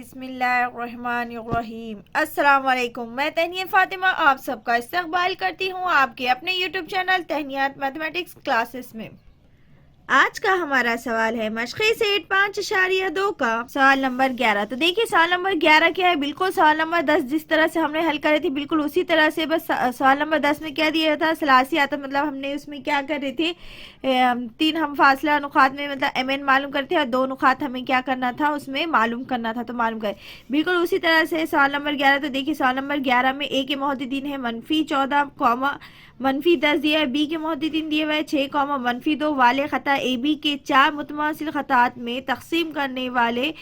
बिस्मिल्लाहिर्रहमानिर्रहीम। अस्सलाम वालेकुम। मैं तहनिया फ़ातिमा आप सबका इस्तकबाल करती हूँ आपके अपने यूट्यूब चैनल तहनियात मैथमेटिक्स क्लासेस में। आज का हमारा सवाल है मशक़ी सेट 5.2 का सवाल नंबर 11। तो देखिए सवाल नंबर 11 क्या है, बिल्कुल सवाल नंबर 10 जिस तरह से हमने हल करे थे बिल्कुल उसी तरह से, बस सवाल नंबर 10 में क्या दिया था, सलासी आता, मतलब हमने उसमें क्या कर रहे थे, तीन हम फासला अनुखात में मतलब mn मालूम करते हैं और दो अनुखात हमें क्या करना था उसमें मालूम करना था, तो मालूम करें बिल्कुल उसी तरह से सवाल नंबर 11। तो देखिए सवाल नंबर 11 में ए के मोहद्दिदीन है -14, -10 दिया है, बी के मोहद्दिदीन दिए हुए 6, -2 वाले खता ए बी के 4 मुतमासिल खतात में तकसीम करने वाले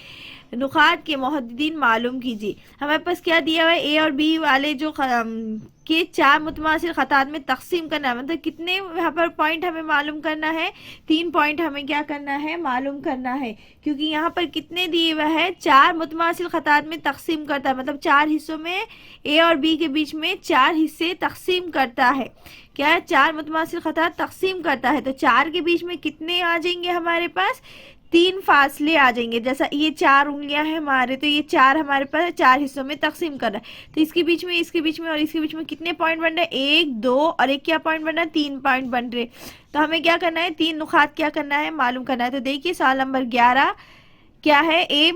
नुकात के मोहद्दिदीन मालूम कीजिए। हमारे पास क्या दिया हुआ है, ए और बी वाले जो के 4 मुतमासिल खतात में तकसीम करना है, मतलब कितने यहाँ पर पॉइंट हमें मालूम करना है, 3 पॉइंट हमें क्या करना है, मालूम करना है, क्योंकि यहाँ पर कितने दिए हुए है, 4 मुतमासिल खतात में तकसीम करता है, मतलब 4 हिस्सों में ए और बी के बीच में 4 हिस्से तकसीम करता है। क्या है, 4 मुतमासिल खतात तकसीम करता है, तो 4 के बीच में कितने आ जाएंगे हमारे पास, 3 फासले आ जाएंगे। जैसा ये 4 उंगलियां हैं हमारे, तो ये 4 हमारे पास 4 हिस्सों में तकसीम कर रहा है, तो इसके बीच में और इसके बीच में कितने पॉइंट बन रहे हैं, 1 2 और एक क्या पॉइंट बन रहा है, 3 पॉइंट बन रहे। तो हमें क्या करना है, 3 नुकात क्या करना है, मालूम करना है। तो देखिए सवाल नंबर 11 क्या है, ए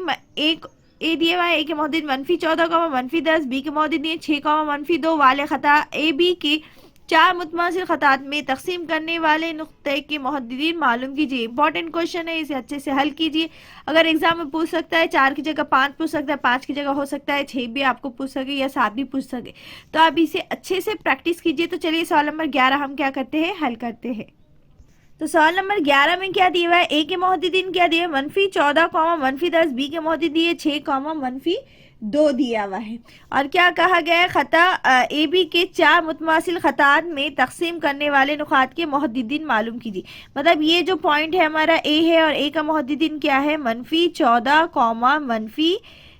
दिए हुआ है, ए के मोहद्दिद -14, -10, बी के मोहद्दिद दिए 6, -2 वाले खता ए बी के 4 मुतमासिल खतात में तकसीम करने वाले नुक्ते के मोहद्दिदीन मालूम कीजिए। इंपॉर्टेंट क्वेश्चन है, इसे अच्छे से हल कीजिए। अगर एग्जाम में पूछ सकता है 4 की जगह 5 पूछ सकता है, 5 की जगह हो सकता है 6 भी आपको पूछ सके या 7 भी पूछ सके, तो आप इसे अच्छे से प्रैक्टिस कीजिए। तो चलिए सवाल नंबर 11 हम क्या करते हैं, हल करते हैं। तो सवाल नंबर 11 में क्या दिया हुआ है, ए के मोहद्दिदीन क्या दिया है, -14, -10, बी के मोहद्दिद दिए 6, -2 दिया हुआ है, और क्या कहा गया है, खता ए बी के 4 मुतमासिल खतात में तकसीम करने वाले नुकात के मोहद्दिदीन मालूम कीजिए। मतलब ये जो पॉइंट है हमारा ए है और ए का मोहद्दिदीन क्या है, -14,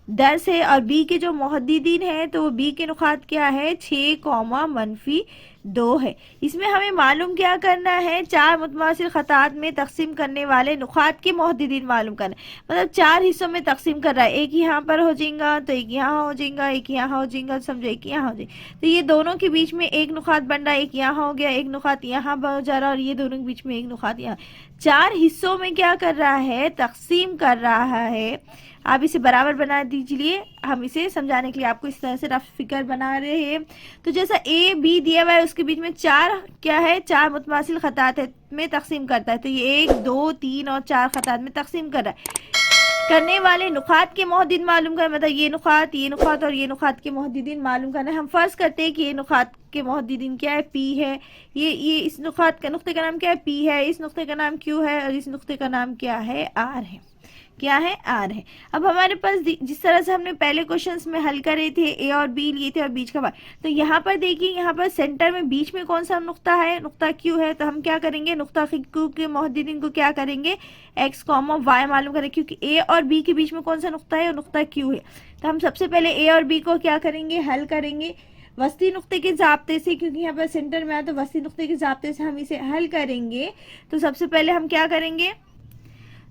-10 है, और बी के जो मोहद्दिदीन है तो वो बी के नुकात क्या है, 6, -2 है। इसमें हमें मालूम क्या करना है, 4 मुतमासिल खतात में तकसीम करने वाले नुकात के मोहद्दिदीन मालूम करना है, मतलब 4 हिस्सों में तकसीम कर रहा है, एक यहाँ पर हो जाएगा तो एक यहाँ हो जाएगा, एक यहाँ हो जाएगा, समझो एक यहाँ हो जाएगा, तो ये दोनों के बीच में एक नुकात बन रहा है, एक यहाँ हो गया, एक नुकात यहाँ हो जा रहा है, और ये दोनों के बीच में एक नुकात यहाँ, 4 हिस्सों में क्या कर रहा है, तकसीम कर रहा है। आप इसे बराबर बना दीजिए, हम इसे समझाने के लिए आपको इस तरह से रफ फिगर बना रहे हैं। तो जैसा ए बी दिया हुआ है उसके बीच में 4 क्या है, 4 मुतमासिल खतात में तकसीम करता है, तो ये 1 2 3 और 4 खतात में तकसीम कर रहा है। करने वाले नुकात के मोहद्दिदीन मालूम कर, मतलब ये नुकात और ये नुकात के मोहद्दिदीन मालूम करना है। हम फर्ज करते हैं कि ये नुकात के मोहद्दिदीन क्या है, पी है, ये इस नुकात का नुक्ते का नाम क्या है, पी है, इस नुक्ते का नाम क्यू है, और इस नुक्ते का नाम क्या है, आर है। क्या है, आर है। अब हमारे पास जिस तरह से हमने पहले क्वेश्चंस में हल करे थे, ए और बी लिए थे और बीच का वाई, तो यहाँ पर देखिए, यहाँ पर सेंटर में बीच में कौन सा नुक्ता है, नुक्ता क्यू है, तो हम क्या करेंगे, नुक्ता क्यू के मोहद्दिदीन को क्या करेंगे, एक्स वाई मालूम करें, क्योंकि ए और बी के बीच में कौन सा नुक्ता है, नुक्ता क्यू है। तो हम सबसे पहले ए और बी को क्या करेंगे, हल करेंगे वस्ती नुक्ते के जाब्ते से, क्योंकि यहाँ पर सेंटर में आया तो वस्ती नुक्ते के जाब्ते से हम इसे हल करेंगे। तो सबसे पहले हम क्या करेंगे,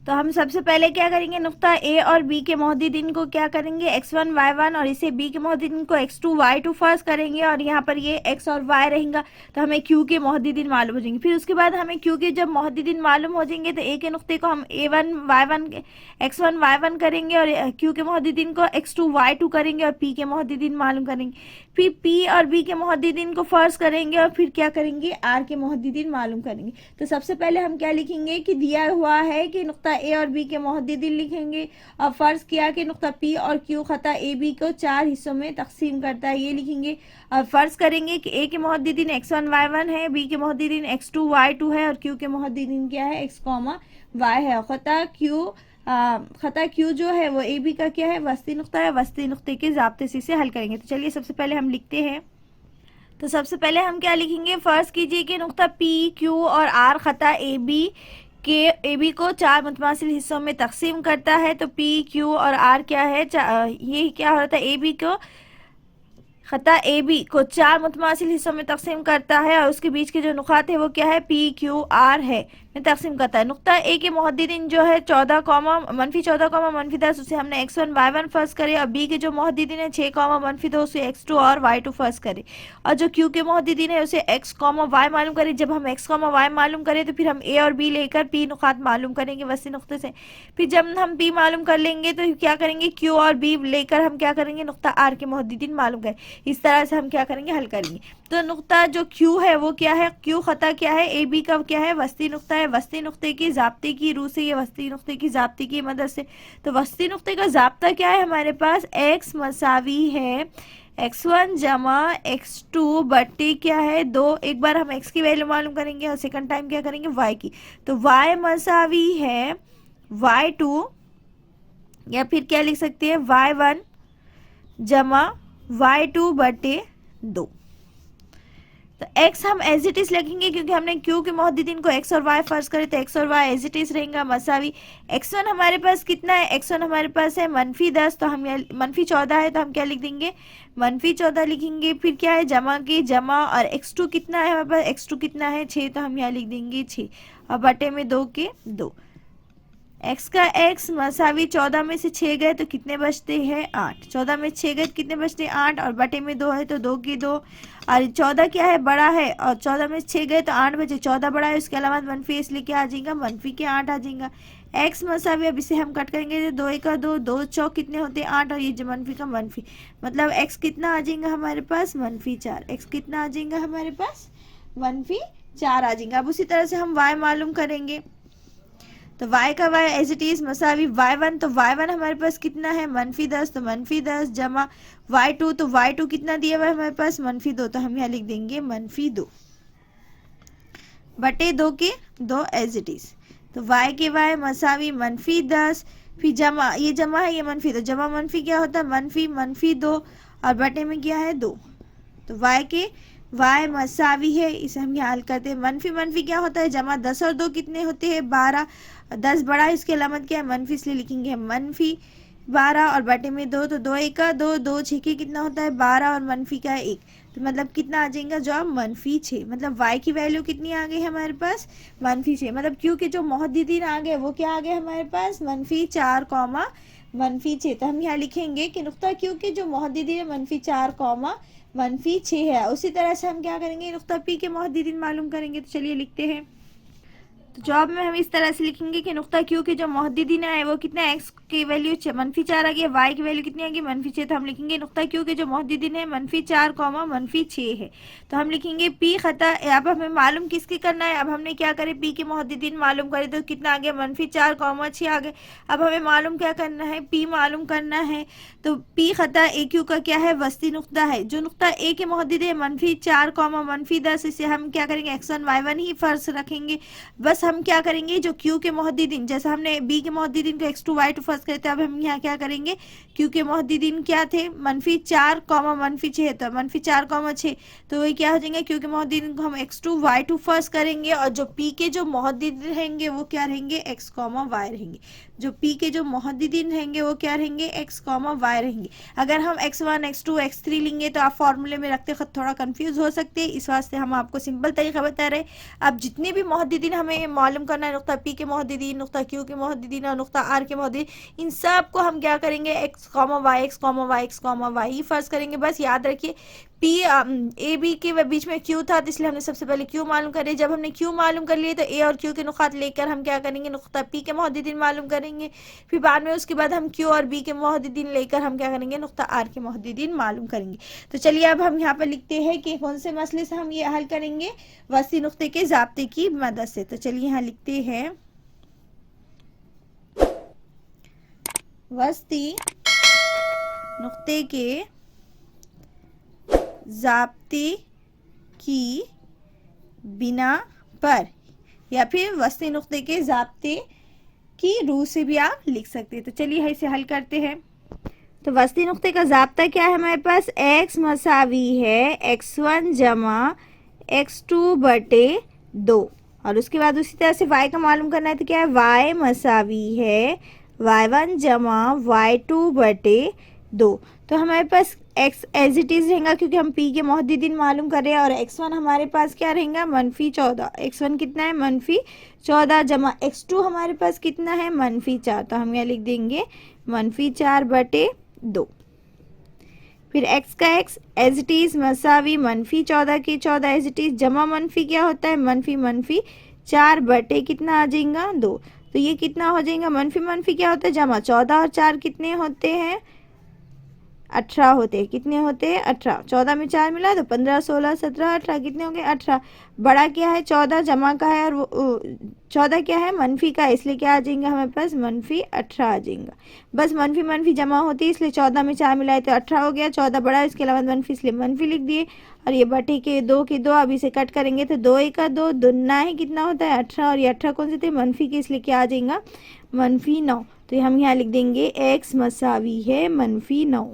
तो हम सबसे पहले क्या करेंगे, नुक्ता ए और बी के मोहद्दिदीन को क्या करेंगे, x1 y1, और इसे बी के मोहद्दिदीन को x2 y2 फर्स्ट करेंगे, और यहाँ पर ये x और y रहेगा, तो हमें q के मोहद्दिदीन मालूम हो जाएंगे। फिर उसके बाद हमें q के जब मोहद्दिदीन मालूम हो जाएंगे तो a के नुक्ते को हम a1 y1 x1 y1 करेंगे, और q के मोहद्दिदीन को x2 y2 करेंगे, और p के मोहद्दिदीन मालूम करेंगे। फिर p और b के मोहद्दिदीन को फर्स्ट करेंगे, और फिर क्या करेंगे, r के मोहद्दिदीन मालूम करेंगे। तो सबसे पहले हम क्या लिखेंगे कि दिया हुआ है कि नुक्ता ए और बी के मोहद्दिदीन लिखेंगे, और फर्ज किया कि नुक्ता पी और क्यू खता ए बी को 4 हिस्सों में तकसीम करता है, ये लिखेंगे। और फर्ज करेंगे कि ए के मोहद्दिदीन x1 y1 है, बी के मोहद्दिदीन x2 y2 है, और क्यू के मोहद्दिदीन क्या है, x y है। खता क्यू जो है वो ए बी का क्या है, वस्ती नुक्ता है, वस्ती नुक्ते के जाब्ते से इसे हल करेंगे। तो चलिए सबसे पहले हम लिखते हैं। तो सबसे पहले हम क्या लिखेंगे, फर्ज कीजिए कि नुक्ता पी क्यू और आर खता ए बी को 4 मुतमासिल हिस्सों में तकसीम करता है। तो पी क्यू और आर क्या है, ये क्या हो रहा था, ए बी को खता ए बी को 4 मुतमासिल हिस्सों में तकसीम करता है, और उसके बीच के जो नुकात है वो क्या है, पी क्यू आर है। में तकसीम करता है। नुक्ता ए के मुहद्दिदीन जो है 14 कॉमा -14 उसे हमने x1 y1 फर्ज करे, और बी के जो मुहद्दिदीन है 6 -2 उसे x2 और y2 फर्ज करे, और जो क्यू के मुहद्दिदीन है उसे x y मालूम करे। जब हम x y मालूम करें तो फिर हम a और b लेकर p नुकात मालूम करेंगे वसी नुक्ते से। फिर जब हम p मालूम कर लेंगे तो क्या करेंगे, q और b लेकर हम क्या करेंगे, नुक्ता r के मुहद्दिदीन मालूम करें। इस तरह से हम क्या करेंगे, हल करेंगे। तो नुक्ता जो q है वो क्या है, q खता क्या है, ए बी का क्या है, वस्ती नुक्ता है। वस्ती नुक्ते की ज़ाब्ते की रूह से, ये वस्ती नुक्ते की ज़ाब्ते की मदद से। तो वस्ती नुक्ते का ज़ाब्ता क्या है हमारे पास, x मसावी है x1 जमा x2 बट्टे क्या है 2। एक बार हम x की वैल्यू मालूम करेंगे और सेकंड टाइम क्या करेंगे, y की। तो y मसावी है y2, या फिर क्या लिख सकते हैं y1 जमा y2 बटे 2। तो x हम एज इट इज लिखेंगे क्योंकि हमने q के मुहद्दिदीन को x और y फर्ज करे, तो x और y एज इट इज रहेगा मसावी। x1 हमारे पास कितना है, x1 हमारे पास है -10, तो हम -14 है तो हम क्या लिख देंगे, -14 लिखेंगे। फिर क्या है, जमा के जमा, और x2 कितना है हमारे पास, x2 कितना है 6, तो हम यहाँ लिख देंगे 6, और बटे में 2 के 2। x का x मसावी 14 में से 6 गए तो कितने बचते हैं 8, 14 में 6 गए तो कितने बचते हैं 8, और बटे में 2 है तो 2 के 2, और 14 क्या है बड़ा है, और 14 में 6 गए तो 8 बचे, 14 बड़ा है, उसके अलावा मनफी इसलिए क्या आ जाएगा, मनफी के 8 आ जाएगा। x मसावी, अब इसे हम कट करेंगे तो 2 का 2, 2 चौक कितने होते हैं 8, और ये जो मनफी का मनफी, मतलब x कितना आ जाएगा हमारे पास, -4। x कितना आ जाएगा हमारे पास, -4 आ जाएगा। अब उसी तरह से हम y मालूम करेंगे, तो y का y एज इट इज मसावी y1, तो y1 हमारे पास कितना है -10, तो -10 जमा y2, तो y2 कितना दिया हुआ है हमारे पास -2, तो हम यहाँ लिख देंगे -2 बटे 2 के 2 एज इट इज। तो y के y मसावी -10, फिर जमा, ये जमा है ये मनफी, तो जमा मनफी क्या होता है, -2, और बटे में क्या है 2। तो y के y मसावी है, इसे हम यहाँ हल करते हैं। मनफी क्या होता है, जमा 10 और 2 कितने होते हैं 12, 10 बड़ा है, इसकी अलामत क्या है मनफी, इसलिए लिखेंगे -12, और बटे में 2, तो 2 का 2, 2 6 के कितना होता है 12, और मनफी का है 1, तो मतलब कितना आ जाएगा जवाब -6। मतलब y की वैल्यू कितनी आ गई हमारे पास, -6। मतलब q के जो मुहद्दिदीन आ गए वो क्या आ गए हमारे पास, -4 -6। तो हम यहाँ लिखेंगे कि नुक्ता q के जो मुहद्दिदीन है -4 -6 है। उसी तरह से हम क्या करेंगे, नुक्ता p के मुहद्दिदीन मालूम करेंगे। तो चलिए लिखते हैं। तो जवाब में हम इस तरह से लिखेंगे कि नुक्ता q के जो मुहद्दिदीन है वो कितना, x की वैल्यू -4 आ गई, y की वैल्यू कितनी आ गई -6, तो हम लिखेंगे नुक्ता q के जो मुहद्दिदीन है -4 -6 है। तो हम लिखेंगे p खता। अब हमें मालूम किसके करना है, अब हमने क्या करे, p के मुहद्दिदीन मालूम करे, तो कितना आ गया -4 6 आ गए। अब हमें मालूम क्या करना है, p मालूम करना है। तो p खता ए क्यू का क्या है, वस्ती नुक्ता है। जो नुक्ता a के मुहद्दिद है -4 -10, इसे हम क्या करेंगे, x1 y1 ही फर्ज रखेंगे। बस हम क्या करेंगे, जो q के मुहद्दिदीन, जैसा हमने b के मुहद्दिदीन को x2 y2 फर्ज करे थे, अब हम यहाँ क्या करेंगे, q के मुहद्दिदीन क्या थे -4 -6, तो -4 6, तो वही क्या हो जाएंगे, q के मुहद्दिदीन को हम x2 y2 फर्ज करेंगे, और जो p के जो मुहद्दिदीन रहेंगे वो क्या रहेंगे, x y रहेंगे। जो p के जो मुहद्दिदीन रहेंगे वो क्या रहेंगे, x y रहेंगे। अगर हम x1 x2 x3 लेंगे तो आप फॉर्मूले में रखते वक्त थोड़ा कंफ्यूज हो सकते हैं, इस वास्ते हम आपको सिंपल तरीका बता रहे हैं। अब जितने भी मुहद्दिदीन हमें मालूम करना है, नुक्ता p के मुहद्दिदीन, नुक्ता q के मुहद्दिदीन और नुक्ता r के मुहद्दिदीन, इन सब को हम क्या करेंगे, x y ही फर्ज करेंगे। बस याद रखिए p a b के बीच में q था, तो इसलिए हमने सबसे पहले q मालूम करे। जब हमने q मालूम कर लिए तो a और q के नुकात लेकर हम क्या करेंगे, नुक्ता p के मुहद्दिदीन मालूम करेंगे। फिर बाद में उसके बाद हम q और b के मुहद्दिदीन लेकर हम क्या करेंगे, नुक्ता r के मुहद्दिदीन मालूम करेंगे। तो चलिए अब हम यहाँ पर लिखते हैं कि कौन से मसले से हम ये हल करेंगे, वसी नुक्ते के ज़ाब्ते की मदद से। तो चलिए यहाँ लिखते हैं, वस्ती नुक्ते के ज़ाब्ते की बिना पर, या फिर वस्ती नुक्ते के ज़ाब्ते की रूह से भी आप लिख सकते हैं। तो चलिए इसे हल करते हैं। तो वस्ती नुक्ते का ज़ाब्ता क्या है हमारे पास, x मसावी है x1 जमा x2 बटे 2, और उसके बाद उसी तरह से y का मालूम करना है, तो क्या है, y मसावी है y1 जमा y2 बटे 2। तो हमारे पास x एज इट इज़ रहेगा क्योंकि हम p के मोहद्दिदीन मालूम कर रहे हैं, और x1 हमारे पास क्या रहेगा -14। x1 कितना है -14 जमा x2 हमारे पास कितना है -4। तो हम यहाँ लिख देंगे -4/2। फिर x का x एज इट इज़ मसावी -14 के 14 एज इट इज़ जमा मनफी क्या होता है मनफी 4 बटे कितना आ जाएगा 2। तो ये कितना हो जाएगा मनफी क्या होता है जमा 14 और 4 कितने होते हैं 18 होते हैं। कितने होते हैं 18। 14 में 4 मिला तो 15 16 17 18 कितने हो गए 18। बड़ा क्या है 14 जमा का है और 14 क्या है मनफी का है, इसलिए क्या आ जाएगा हमारे पास -18 आ जाएगा। बस मनफी जमा होती है इसलिए 14 में 4 मिलाए तो 18 हो गया। 14 बड़ा है इसके अलावा मनफी इसलिए मनफी लिख दिए, और ये बटे के 2 के 2 अब इसे कट करेंगे तो 2 1 2 दुना ही कितना होता है 18, और ये 18 कौन से थे मनफी के, इसलिए क्या आ जाएगा -9। तो हम यहाँ लिख देंगे x मसावी है -9।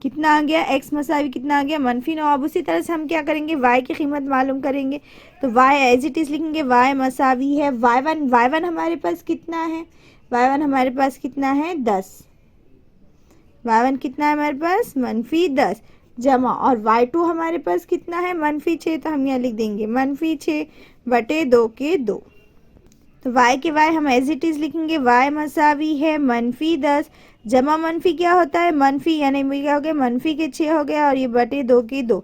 कितना आ गया x मसावी कितना आ गया -9। अब उसी तरह से हम क्या करेंगे y की कीमत मालूम करेंगे, तो y एज इट इज़ लिखेंगे y मसावी है y1 हमारे पास कितना है y1 हमारे पास कितना है 10। y1 कितना है हमारे पास -10 जमा, और y2 हमारे पास कितना है -6। तो हम यहाँ लिख देंगे -6/2 के 2। तो y के y हम एज इट इज़ लिखेंगे y मसावी है -10 जमा मनफी क्या होता है मनफी, यानी क्या हो गया मनफी के 6 हो गया, और ये बटे 2 के 2।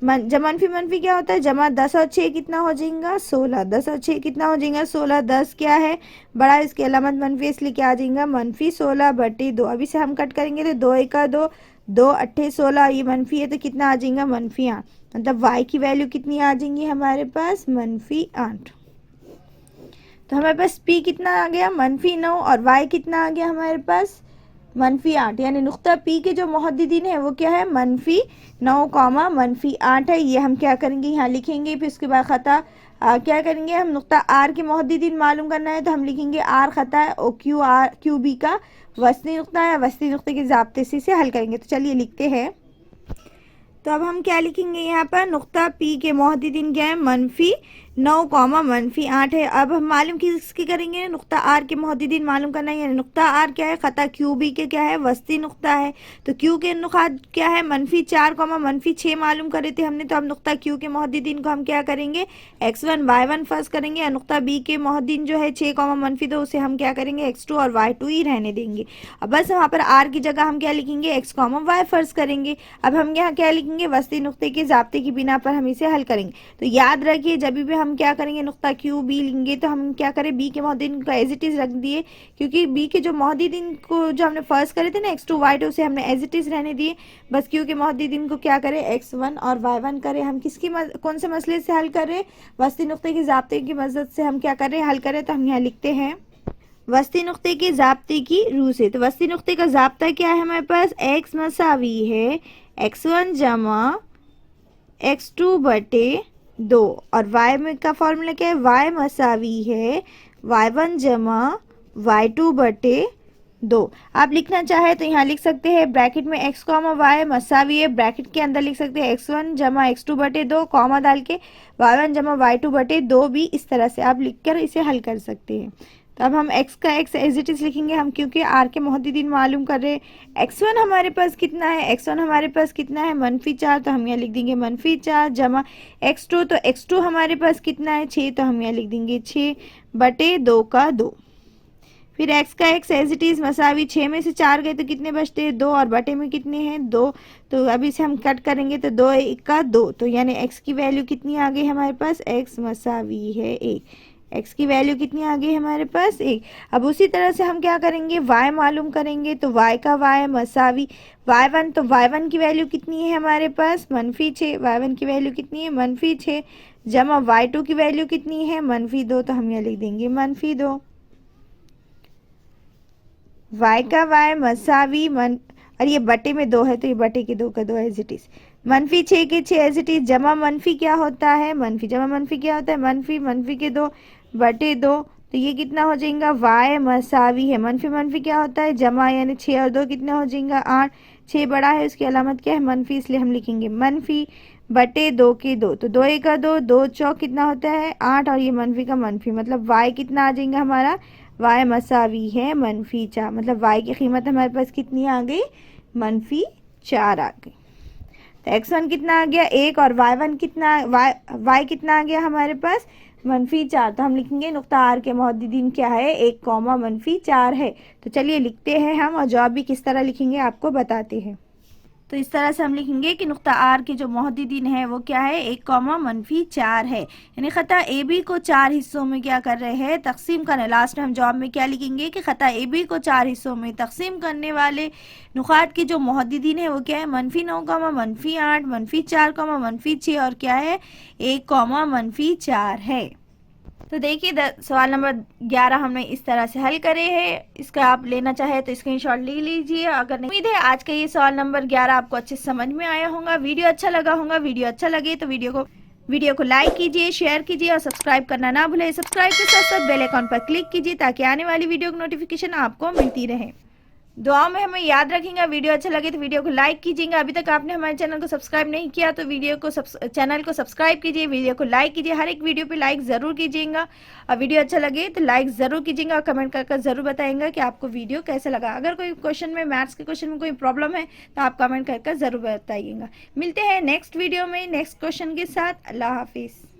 जमा मनफी क्या होता है जमा 10 और 6 कितना हो जाएगा 16। 10 और 6 कितना हो जाएगा 16। 10 क्या है बड़ा, इसके अलामत मनफी इसलिए क्या आ जाएगा -16/2। अभी से हम कट करेंगे तो 2 1 2 2 8 16, ये मनफी है तो कितना आ जाएगा -8। मतलब y की वैल्यू कितनी आ जाएंगी हमारे पास -8। तो हमारे पास p कितना आ गया -9, और y कितना आ गया हमारे पास -8। यानी नुक्ता P के जो मोहद्दिदीन है वो क्या है -9, -8 है। ये हम क्या करेंगे यहाँ लिखेंगे, फिर उसके बाद ख़ता क्या करेंगे हम नुक्ता R के मोहद्दिदीन मालूम करना है तो हम लिखेंगे R ख़ता है और क्यू बी का वस्ती नुक्ता है, वस्ती नुक्ते के ज़ाब्ते से इसे हल करेंगे। तो चलिए लिखते हैं। तो अब हम क्या लिखेंगे यहाँ पर नुक्ता P के मोहद्दिदीन क्या है -9, -8 है। अब हम मालूम किसकी करेंगे नुक्ता R के मोहद्दिदीन मालूम करना है, यानी नुक्ता R क्या है ख़ता क्यू बी के क्या है वस्ती नुक्ता है। तो Q के नुकात क्या है -4, -6 मालूम करे थे हमने। तो अब नुक्ता Q के मोहद्दिदीन को हम क्या करेंगे x1 y1 फर्स्ट करेंगे, और नुक्ता B के मोहद्दिदीन जो है 6, -2 उसे हम क्या करेंगे x2 और y2 ही रहने देंगे। अब बस वहाँ पर R की जगह हम क्या लिखेंगे x, y फर्स्ट करेंगे। अब हम यहाँ क्या लिखेंगे वस्ती नुक्ते के ज़ाब्ते की बिना पर हम इसे हल करेंगे। तो याद रखिए जब भी हम क्या करेंगे नुक्ता क्यू बी लेंगे तो हम क्या करें बी के मोहद्दिदीन को एज इट इज़ रख दिए, क्योंकि बी के जो मोहद्दिदीन को जो हमने फर्स्ट करे थे ना x2 y2 उसे हमने एज इट इज़ रहने दिए। बस क्यू के मोहद्दिदीन को क्या करें x1 और y1 करें। हम किसकी कौन से मसले से हल कर रहे वस्ती नुक्ते के ज़ाब्ते की मदद से हम क्या करें हल करें। तो हम यहाँ लिखते हैं वस्ती नुक्ते के ज़ाब्ते की रूह से। तो वस्ती नुक्ते का ज़ाब्ता क्या है हमारे पास x मसावी है x1 जमा x2/2, और y में का फॉर्मूला क्या है y मसावी है y1 जमा y2/2। आप लिखना चाहे तो यहाँ लिख सकते हैं ब्रैकेट में x, y मसावी है, ब्रैकेट के अंदर लिख सकते हैं x1 जमा x2/2 कॉमा डाल के y1 जमा y2/2 भी इस तरह से आप लिखकर इसे हल कर सकते हैं। तो अब हम x का x एज इट इज़ लिखेंगे हम, क्योंकि r के मोहद्दिदीन मालूम कर रहे हैं। x1 हमारे पास कितना है x1 हमारे पास कितना है -4, तो हम यहाँ लिख देंगे -4 जमा x2, तो x2 हमारे पास कितना है 6, तो हम यहाँ लिख देंगे 6/2 का 2। फिर x का x एज इट इज़ मसावी 6 में से 4 गए तो कितने बचते हैं 2, और बटे में कितने हैं 2। तो अभी से हम कट करेंगे तो 2 1 का 2, तो यानी x की वैल्यू कितनी आ गई हमारे पास x मसावी है 1। x की वैल्यू कितनी आ गई हमारे पास 1। अब उसी तरह से हम क्या करेंगे y मालूम करेंगे, तो y का y मसावी y1, तो y1 की वैल्यू कितनी है हमारे पास -6, y1 की वैल्यू कितनी है -6 जमा y2 की वैल्यू कितनी है -2, तो हम यहाँ लिख देंगे -2। y का y मसावी और ये बटे में 2 है तो ये बटे के 2 का 2 एज इट इज़ -6 के 6 एज इट इज़ जमा मनफी क्या होता है जमा मनफी क्या होता है मनफी के 2/2, तो ये कितना हो जाएगा y मसावी है मनफी क्या होता है जमा, यानी 6 और 2 कितना हो जाएगा 8। 6 बड़ा है उसकी अलामत क्या है मनफी, इसलिए हम लिखेंगे -2 के 2, तो 2 1 2 2 चौक कितना होता है 8, और ये मनफी का मनफी, मतलब y कितना आ जाएगा हमारा y मसावी है -4, मतलब y की कीमत हमारे पास कितनी आ गई 4 आ गई। तो x1 कितना आ गया 1 और y1 कितना y कितना आ गया हमारे पास -4। तो हम लिखेंगे नुक्ता आर के मोहद्दिदीन क्या है 1 कॉमा -4 है। तो चलिए लिखते हैं हम और जवाब भी किस तरह लिखेंगे आपको बताते हैं। तो इस तरह से हम लिखेंगे कि नुक्ता आर के जो मोहद्दिदीन है वो क्या है 1 कॉमा -4 है। यानी खता ए बी को 4 हिस्सों में क्या कर रहे हैं तकसीम करने। लास्ट में हम जवाब में क्या लिखेंगे कि खता ए बी को 4 हिस्सों में तकसीम करने वाले नुकात के जो मोहद्दिदीन है वो क्या है -9 कॉमा -8 -4 कॉमा -6 और क्या है 1 कॉमा -4 है। तो देखिए सवाल नंबर 11 हमने इस तरह से हल करे हैं। इसका आप लेना चाहे तो स्क्रीनशॉट ले लीजिए। अगर नहीं, उम्मीद है आज का ये सवाल नंबर 11 आपको अच्छे समझ में आया होगा, वीडियो अच्छा लगा होगा। वीडियो अच्छा लगे तो वीडियो को लाइक कीजिए, शेयर कीजिए और सब्सक्राइब करना ना भूलें। सब्सक्राइब के साथ साथ बेल आइकॉन पर क्लिक कीजिए ताकि आने वाली वीडियो की नोटिफिकेशन आपको मिलती रहे। दुआ में हमें याद रखेंगे। वीडियो अच्छा लगे तो वीडियो को लाइक कीजिएगा। अभी तक आपने हमारे चैनल को सब्सक्राइब नहीं किया तो चैनल को सब्सक्राइब कीजिए, वीडियो को लाइक कीजिए। हर एक वीडियो पे लाइक ज़रूर कीजिएगा और वीडियो अच्छा लगे तो लाइक ज़रूर कीजिएगा और कमेंट कर ज़रूर बताएंगे कि आपको वीडियो कैसा लगा। अगर कोई क्वेश्चन में मैथ्स के क्वेश्चन में कोई प्रॉब्लम है तो आप कमेंट कर ज़रूर बताइएगा। मिलते हैं नेक्स्ट वीडियो में नेक्स्ट क्वेश्चन के साथ। अल्लाह हाफिज़।